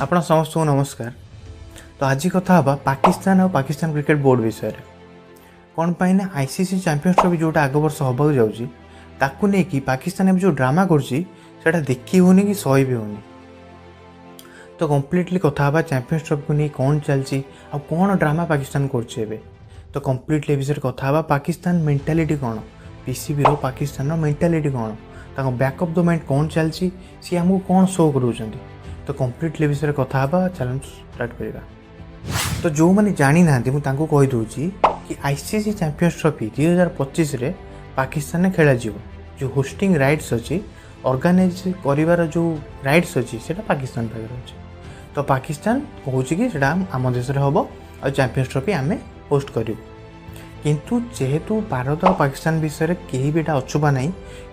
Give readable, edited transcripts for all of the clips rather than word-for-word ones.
आपण समस्त को नमस्कार। तो आज कथा हवा पाकिस्तान और पाकिस्तान क्रिकेट बोर्ड विषय रे कौन पाई ना आईसीसी चैंपियंस ट्रॉफी जोटा आग वर्ष हवा जाऊँगी ताकू नहीं कि पाकिस्तान जो ड्रामा कर देखी होनी कि सही भी होनी। तो कम्प्लीटली कथा हवा चैंपियंस ट्रॉफी को नहीं कौन चलती आ कौन ड्रामा पाकिस्तान कर। तो कम्प्लीटली विषय कथा हवा पाकिस्तान मेंटालिटी कौन पीसीबी रो पाकिस्तान मेंटालिटी कौन बैक ऑफ द माइंड कौन चलती सी आमको कौन शो कर। तो कम्प्लीटली विषय कथा हवा चैलेंज स्टार्ट करवा। तो जो मैंने जानी ना मुझे कहीदे कि आईसीसी चैंपियंस ट्रॉफी 2025 रे पाकिस्तान में खेल जो होस्टिंग राइट्स अच्छी ऑर्गेनाइज कर जो राइट्स अच्छी से पाकिस्तान पाखे अच्छे। तो पाकिस्तान कहूँ कि आम देश में हम और चैंपियंस ट्रॉफी आम होस्ट करूँ किंतु जेहेतु भारत और पाकिस्तान विषय कहीं भी अछुपा ना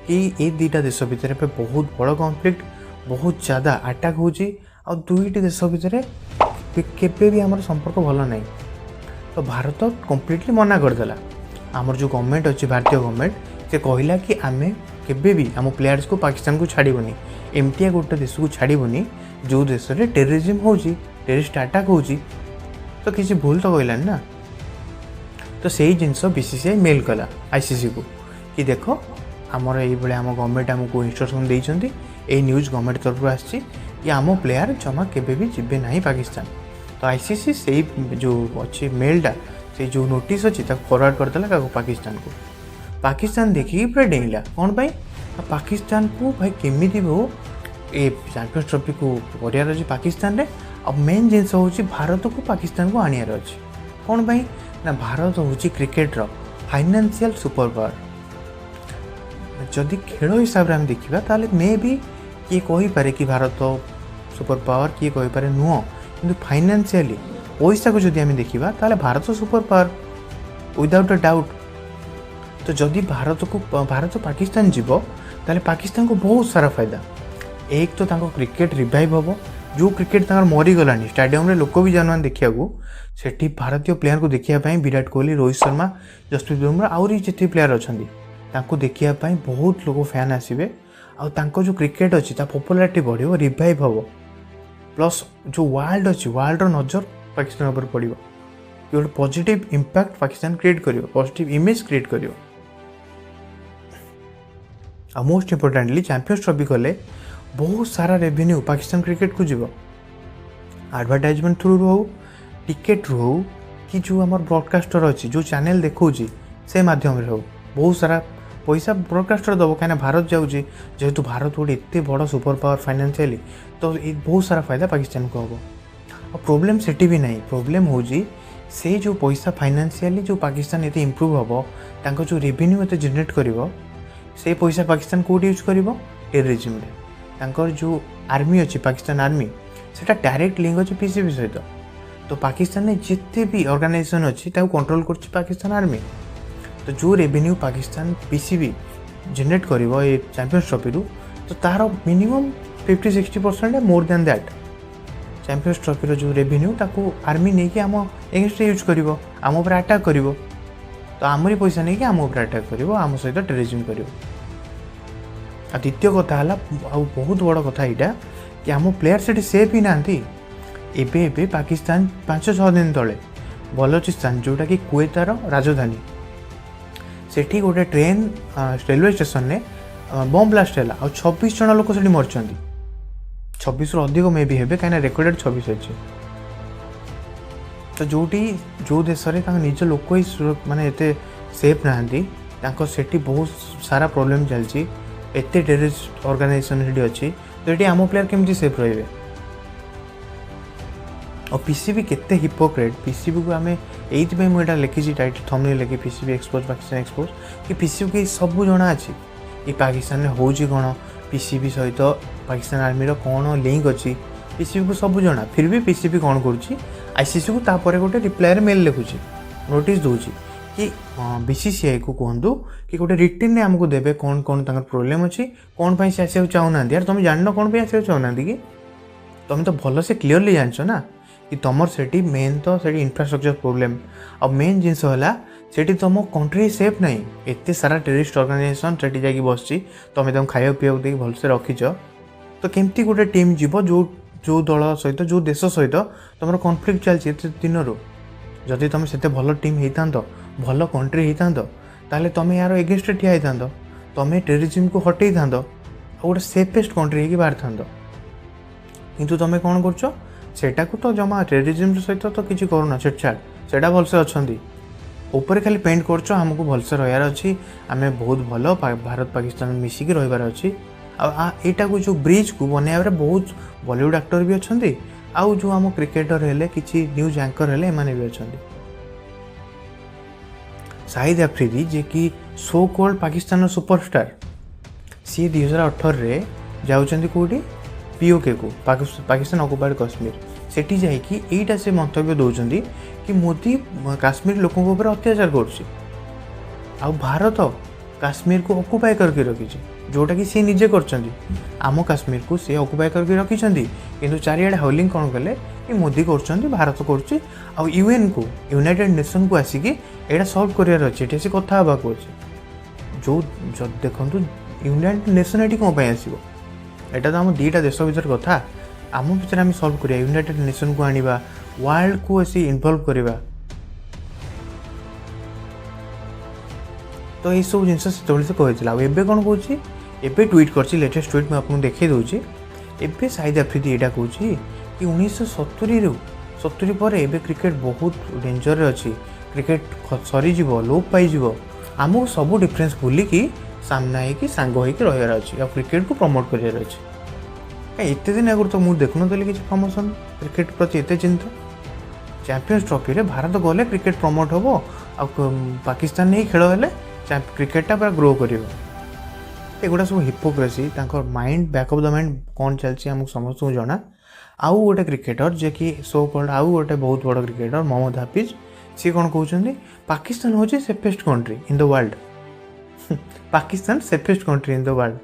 कि ये दुईटा देश भितर बहुत बड़ कॉन्फ्लिक्ट बहुत ज़्यादा अटैक हो दुईटी देश भितर केबे भी आमर संपर्क भल ना। तो भारत कम्प्लीटली मना करदेला आमर जो गवर्नमेंट अच्छी भारतीय गवर्नमेंट से कहला कि आम केबे भी आम प्लेयर्स को पाकिस्तान को छाड़बनी एमतिया गोटे देश को छाड़बनी जो देश में टेररिज्म हो टेररिस्ट अटैक हो। तो किसी भूल तो कहलानी ना। तो सही जिनस बीसीसीआई मेल कला आईसीसी को कि देख आमर ये आम गवर्नमेंट आमको इंस्ट्रक्शन देती ये न्यूज़ गवर्नमेंट तरफ आसी कि आम प्लेयर जमा केबे भी जीवे ना पाकिस्तान। तो आईसीसी से जो अच्छी मेलटा से जो नोटिस अच्छी फरवर्ड करदेला पाकिस्तान को। पाकिस्तान देखिए पूरा डेला कौन पाई पाकिस्तान को भाई केमी हो ये चैंपियंस ट्रॉफी को करार अच्छी पाकिस्तान रे। अब मेन जिनस हूँ भारत को पाकिस्तान को आनियार अच्छी कौन पाई ना भारत हूँ क्रिकेट फाइनेंशियल सुपर पावर। जदि खेल हिसाब से आम देखा ताले मे भी किए कहीपे कि भारत सुपर पावर किए कहीपे नुह कि फाइनेंशियली पैसा को जदि आम देखा ताले Bharat super power without a doubt. तो जदि भारत पाकिस्तान जीव ताले पाकिस्तान को बहुत सारा फायदा। एक तो क्रिकेट रिवाइव हम जो क्रिकेट मरीगला स्टाडियम रे लोक भी जाना देखा सेठी भारतीय प्लेयर को देखापी विराट कोहली रोहित शर्मा जसप्रीत बुमराह आहरी जिते प्लेयर अच्छा देखापी बहुत लोग फैन आसवे आउ जो क्रिकेट अच्छी पॉपुलैरिटी बढ़ो रिवाइव हम प्लस जो वर्ल्ड अच्छी वर्ल्ड नजर पाकिस्तान पर पड़ो कि गोटे पॉजिटिव इंपैक्ट पाकिस्तान क्रिएट कर पॉजिटिव इमेज क्रिएट कर। मोस्ट इंपोर्टेंटली चैंपियंस ट्रॉफी कले बहुत सारा रेवेन्यू पाकिस्तान क्रिकेट को जीव एडवर्टाइजमेंट थ्रू हो टिकेट रू हो कि जो आम ब्रॉडकास्टर अच्छी जो चैनल देखा से माध्यम हो बहुत सारा पैसा ब्रॉडकास्टर दब कहीं भारत जाऊँगी जेहेतु भारत गोटे एत बड़ सुपर पावर फाइनेंशियली। तो ये बहुत सारा फायदा पाकिस्तान को हम और प्रोब्लेम सेठी भी नहीं प्रोब्लेम हो से जो पैसा फाइनेंशियली जो पाकिस्तान ये इम्प्रूव हम जो रेवेन्यू ये जेनेट कर से पैसा पाकिस्तान कौट यूज कर टेररिज्म रे जो आर्मी अच्छी पाकिस्तान आर्मी से डायरेक्ट लिंक अच्छे पीसीबी सहित। तो पाकिस्तान में जिते भी ऑर्गेनाइजेशन अच्छी कंट्रोल कर पाकिस्तान आर्मी। तो जो रेवेन्यू पाकिस्तान पीसीबी जेनेट कर चैंपियंस ट्रॉफी रू तो तार minimum 50-60% more than that champions trophy जो रेवेन्यू ताको आर्मी नहीं कि आम एगेंस्ट यूज कर आम उपर अटैक कर। तो आमरी पैसा नहीं कि आम उपर अटैक कर आम सहित टेररिज्म कर। द्वितीय कथा है बहुत बड़ कथा यहाँ कि आम प्लेयर से सेफ ही ना एबे पाकिस्तान 5-6 दिन तले बलोचिस्तान जोटा कि कुवेतार राजधानी सेठी गोटे ट्रेन रेलवे स्टेशन ने बम ब्लास्ट है और 26 जन लोक से मरचंती 26 अधिक मे भी हे कहीं रेकर्डेड 26 अच्छे। तो जो देश में निज लोक ही माने एते सेफ ना सेठी बहुत सारा प्रोब्लेम चलती एत टेररिस्ट ऑर्गेनाइजेशन अच्छी। तो ये आम प्लेयर केमती सेफ रे और पीसीबी केते हिपोक्रेट पीसीबी को आम ये मुझे लिखी टाइटल थंबनेल लिखी पीसीबी एक्सपोज पाकिस्तान एक्सपोज कि पीसीबी के सब जना अच्छी कि पाकिस्तान में हो कौन पीसीबी सहित पाकिस्तान आर्मी कौन लिंक अच्छी पीसीबी को सब जना फिर भी पीसीबी कौन कर आईसीसी को तापर गोटे रिप्लाई मेल लिखुची नोटिस दूची कि बीसीसीआई को कहतु कि गोटे रिटर्न में आमको देवे कौन कौन प्रोब्लेम अच्छी कौन से आसा चाहूना यार तुम जान कौन पे आसा चाहूना कि तुम तो भल से क्लीयरली जानच ना कि तुम से मेन तो से इंफ्रास्ट्रक्चर प्रोब्लेम और मेन जिनस है तुम कंट्री सेफ ना एत सारा टेररिस्ट ऑर्गेनाइजेशन से जा बस तुम खाया पीवा देख भलसे रखीच। तो केमती गोटे टीम जीव जो जो दल सहित जो देश सहित तुम कनफ्लिक्ट चलती एत दिन जदि तुम से भल टीम होता भल कंट्री होता ताले तुम यार एगेन्स्ट ठिया होता तुम टेररिज्म को हटई था गोटे सेफेस्ट कंट्री हो बाहर था किंतु तुम कौन करटा को तो जमा टेररिज्म सहित तो किसी करूना छेड़छाड़ से भलसे अच्छा ऊपर खाली पेंट करमको भलसे रहार अच्छी आम बहुत भल भारत पाकिस्तान मिसिकी रहीबार अच्छी आटा को जो ब्रिज को बनैया बहुत बॉलीवुड एक्टर भी अच्छा आउ जो आम क्रिकेटर हेले किसी न्यूज एंकर हेले एमाने भी अच्छा शाहिद अफरीदी जे कि सो कॉल्ड पाकिस्तान सुपरस्टार सी 2018 जाऊँच कौटी पीओके को पाकिस्तान ऑक्युपाइड कश्मीर सेठी जाइकी एटा से मंतव्य दौरान कि मोदी काश्मीर लोकों ऊपर अत्याचार कर भारत काश्मीर को ऑक्युपाई करके रखी जोटा कि सी निजे कर आम काश्मीर को सी ऑक्युपाई करके रखी किंतु चारिआडे हाउलिंग कौन कले कि मोदी कर भारत कर यूएन को यूनाइटेड नेशन को आसिकी एटा सॉल्व करार अच्छे से कथा हाँक अच्छे जो देखु यूनाइटेड नेशन ये कौन आसो एटा तो आम दीटा देश भर कथा आम भर आम सल्व करिया यूनाइटेड नेशन को आनिबा वर्ल्ड को ऐसी इनवॉल्व करिबा तो ये सब जिन से कहला एबे कौन कौच एबे ट्वीट कर लेटेस्ट ट्वीट में आपको देखी दूसरी एबे शाहिद अफरीदी यहाँ कौन कि 1970 पर एबे क्रिकेट बहुत डेंजर अच्छी क्रिकेट सरीज लोप पाइज आमको सब डिफरेन्स भूलिकी सामना होगी सांग होकर रहार अच्छी आ क्रिकेट को प्रमोट करार अच्छे कहीं एत दिन आगुरी तो मुझे देखुन किसी प्रमोशन क्रिकेट प्रति एत चिंता चैंपियंस ट्रॉफी रे भारत गले क्रिकेट प्रमोट हम आ पाकिस्तान नहीं खेल हेले क्रिकेटा पूरा ग्रो कर एगुड़ा सब hypocrisy mind back of the mind कौन चलती आमको समस्त को जना आउ गोटे क्रिकेटर जे कि सो कॉल्ड आउ गोटे बहुत बड़ क्रिकेटर मोहम्मद हाफिज सी कौन कहते पाकिस्तान हूँ safest country in the world Pakistan safest country in the world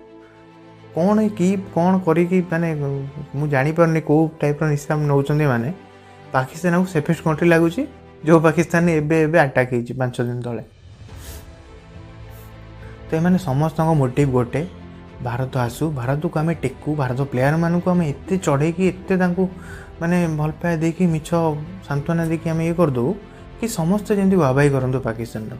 कौन कि कौन करी माने मु जानी पारनी को टाइप निशा नौ माने पाकिस्तान को सेफेस्ट कंट्री लगुच जो पाकिस्तान एबे अटैक हो 5 दिन तले तो ये समस्त मोटिव गोटे भारत आसू भारत को आम टेकू भारत प्लेयर मानक आम एत चढ़े एत माने भल पाए देकी मिछ सांत्वना देकी आम ये करदे कि समस्त जमी वाहवाही करूँ पाकिस्तान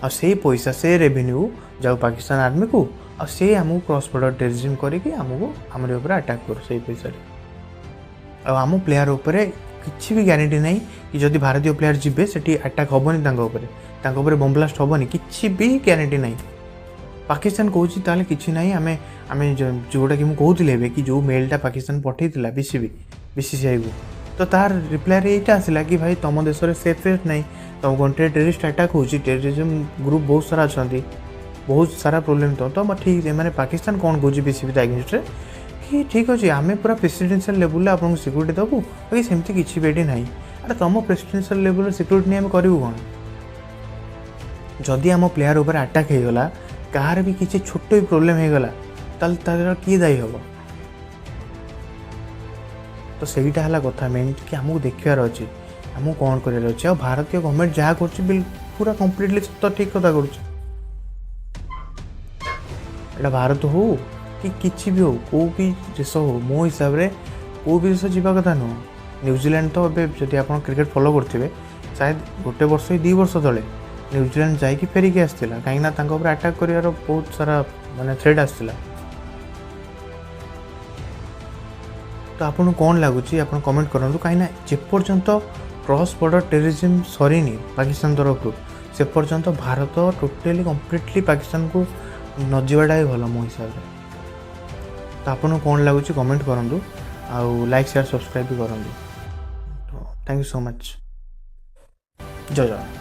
और से पैसा से रेवेन्यू जाऊ पाकिस्तान आर्मी को और से आमको क्रॉस बॉर्डर टेररिज्म करके आमको आमर ऊपर अटैक करो से पैसा आम प्लेयर उपर किसी भी ग्यारंटी नहीं कि जदि भारतीय प्लेयर जीवे से अटैक हेनी बम ब्लास्ट हेनी किसी भी ग्यारंटी नहीं पाकिस्तान कौच ताले किसी ना आम आम जोटा कि कहते कि जो मेलटा पाकिस्तान पठेला बीसीसीआई को तो तार रिप्लाई यहीटा आसला कि भाई तुम देश में सेफेस्ट नहीं तुम कंट्री टेररिस्ट अटैक हो टेररिज्म ग्रुप बहुत सारा अच्छा बहुत सारा प्रोब्लेम तो ठीक है मैंने पाकिस्तान कौन कौच बीसीबी अगेंस्ट कि ठीक अच्छे आम पूरा प्रेसिडेंशियल लेवल आपको सिक्यूरीटी देवु बाकी सेमती किसी बेटी ना अरे तुम प्रेसिडेंशियल लेवल सिक्यूरीटी नहीं आम करूँ कौन जदि आम प्लेयर उपर अटैक हो गला कहार भी किसी छोट भी प्रोब्लेम हो गला तार किए दायी हम तो सहीटा है कथा मेन कि आमको देखार अच्छे आमको कौन करार अच्छे आ भारतीय गवर्नमेंट जहाँ कर पूरा कम्प्लीटली सत ठीक कथा कर भारत हो कि किसी भी हो को भी देश हो मो हिसाब से को भी देश जावा कथा नुह न्यूजीलैंड तो जब आप क्रिकेट फॉलो करते शायद गोटे वर्ष 2 वर्ष तले न्यूजीलैंड जाकि फेरिकी आसाला कहीं अटैक कर बहुत सारा माने थ्रेट आसाला तो आपको कौन लगुच आप कमेंट करूँ कहीं जेपर्यंत क्रॉस बॉर्डर टेररिज्म सरीनी पाकिस्तान तरफ से पर्यंत भारत टोटली कम्प्लीटली पाकिस्तान को न जावाटा ही भल मो हिसाब से तो आपको कौन लगुच कमेंट करूँ आउ लाइक शेयर सब्सक्राइब भी करूँ तो थैंक यू सो मच जय जगन्नाथ।